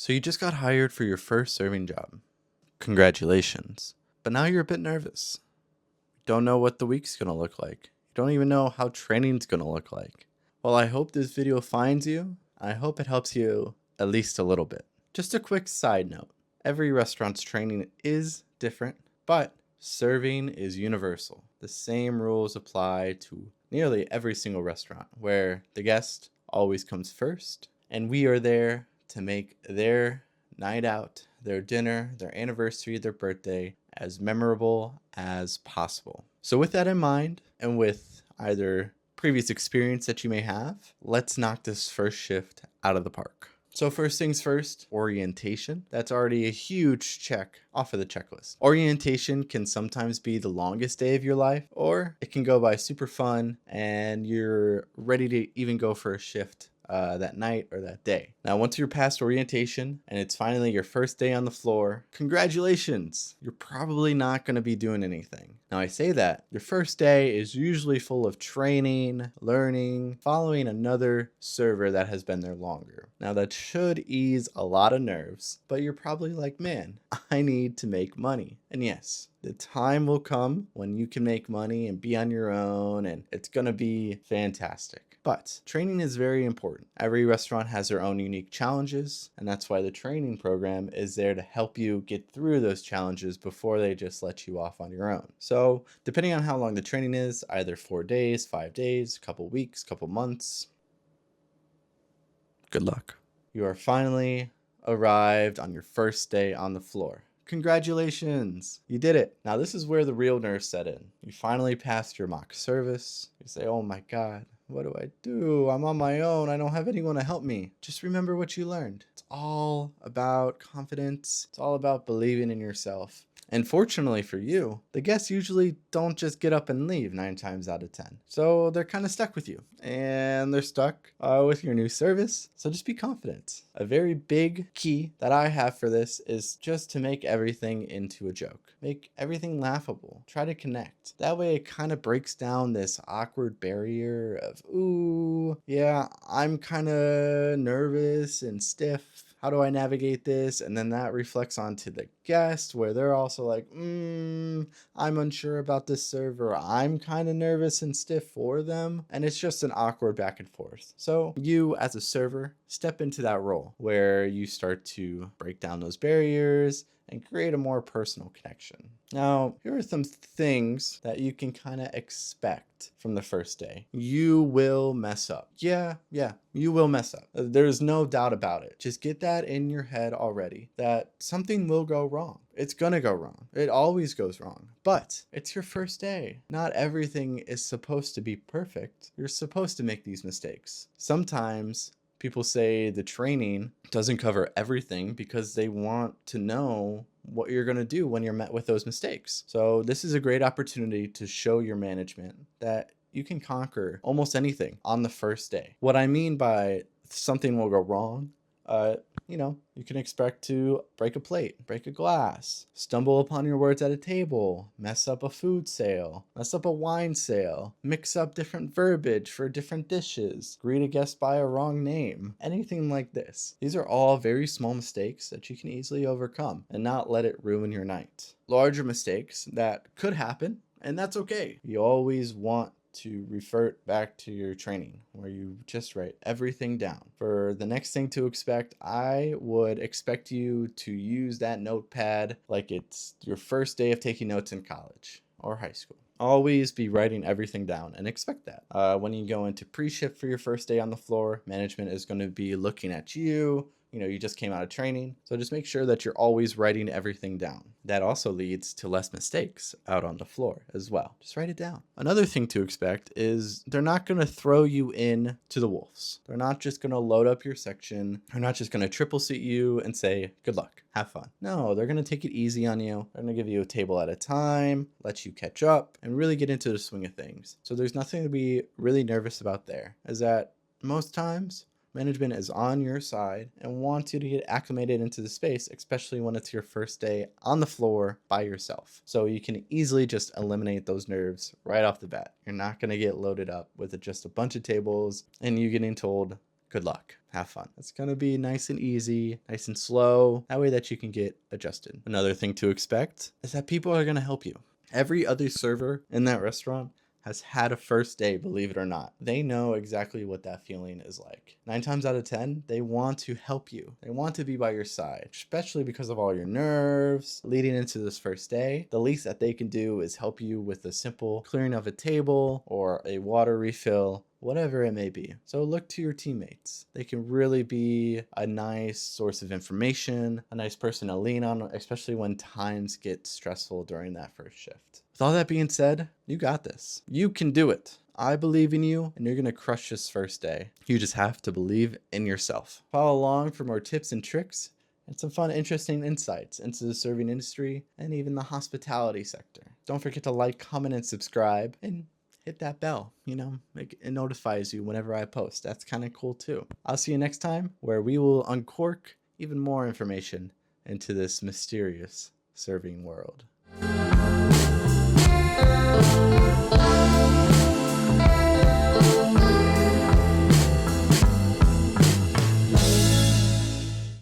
So you just got hired for your first serving job. Congratulations. But now you're a bit nervous. You don't know what the week's going to look like. You don't even know how training's going to look like. Well, I hope this video finds you. I hope it helps you at least a little bit. Just a quick side note. Every restaurant's training is different, but serving is universal. The same rules apply to nearly every single restaurant, where the guest always comes first, and we are there to make their night out, their dinner, their anniversary, their birthday as memorable as possible. So with that in mind, and with either previous experience that you may have, let's knock this first shift out of the park. So first things first, orientation. That's already a huge check off of the checklist. Orientation can sometimes be the longest day of your life, or it can go by super fun and you're ready to even go for a shift that night or that day. Now, once you're past orientation and it's finally your first day on the floor, congratulations! You're probably not going to be doing anything. Now, I say that your first day is usually full of training, learning, following another server that has been there longer. Now, that should ease a lot of nerves, but you're probably like, man, I need to make money. And yes, the time will come when you can make money and be on your own, and it's going to be fantastic. But training is very important. Every restaurant has their own unique challenges, and that's why the training program is there to help you get through those challenges before they just let you off on your own. So depending on how long the training is, either 4 days, 5 days, a couple weeks, couple months, good luck. You are finally arrived on your first day on the floor. Congratulations, you did it. Now this is where the real nerves set in. You finally passed your mock service. You say, oh my God, what do I do? I'm on my own. I don't have anyone to help me. Just remember what you learned. It's all about confidence. It's all about believing in yourself. And fortunately for you, the guests usually don't just get up and leave 9 times out of 10. So they're kind of stuck with you, and they're stuck with your new service. So just be confident. A very big key that I have for this is just to make everything into a joke. Make everything laughable. Try to connect. That way it kind of breaks down this awkward barrier of, ooh, yeah, I'm kind of nervous and stiff. How do I navigate this? And then that reflects onto the guest, where they're also like, I'm unsure about this server. I'm kind of nervous and stiff for them. And it's just an awkward back and forth. So you as a server, step into that role where you start to break down those barriers and create a more personal connection. Now, here are some things that you can kind of expect from the first day. You will mess up. Yeah, you will mess up. There's no doubt about it. Just get that in your head already, that something will go wrong. It's gonna go wrong. It always goes wrong. But it's your first day. Not everything is supposed to be perfect. You're supposed to make these mistakes. Sometimes people say the training doesn't cover everything because they want to know what you're going to do when you're met with those mistakes. So this is a great opportunity to show your management that you can conquer almost anything on the first day. What I mean by something will go wrong, you can expect to break a plate, break a glass, stumble upon your words at a table, mess up a food sale, mess up a wine sale, mix up different verbiage for different dishes, greet a guest by a wrong name, anything like this. These are all very small mistakes that you can easily overcome and not let it ruin your night. Larger mistakes that could happen, and that's okay. You always want to revert back to your training where you just write everything down. For the next thing to expect, I would expect you to use that notepad like it's your first day of taking notes in college or high school. Always be writing everything down and expect that. When you go into pre-shift for your first day on the floor, management is going to be looking at you. You just came out of training. So just make sure that you're always writing everything down. That also leads to less mistakes out on the floor as well. Just write it down. Another thing to expect is they're not going to throw you in to the wolves. They're not just going to load up your section. They're not just going to triple seat you and say, good luck, have fun. No, they're going to take it easy on you. They're going to give you a table at a time, let you catch up, and really get into the swing of things. So there's nothing to be really nervous about there, is that most times management is on your side and wants you to get acclimated into the space, especially when it's your first day on the floor by yourself. So you can easily just eliminate those nerves right off the bat. You're not going to get loaded up with just a bunch of tables and you getting told, good luck. Have fun. It's going to be nice and easy, nice and slow, that way that you can get adjusted. Another thing to expect is that people are going to help you. Every other server in that restaurant has had a first day, believe it or not. They know exactly what that feeling is like. 9 times out of 10, they want to help you. They want to be by your side, especially because of all your nerves leading into this first day. The least that they can do is help you with a simple clearing of a table or a water refill, whatever it may be. So look to your teammates. They can really be a nice source of information, a nice person to lean on, especially when times get stressful during that first shift. With all that being said, you got this. You can do it. I believe in you, and you're going to crush this first day. You just have to believe in yourself. Follow along for more tips and tricks and some fun, interesting insights into the serving industry and even the hospitality sector. Don't forget to like, comment, and subscribe, and hit that bell. It notifies you whenever I post. That's kind of cool too. I'll see you next time, where we will uncork even more information into this mysterious serving world.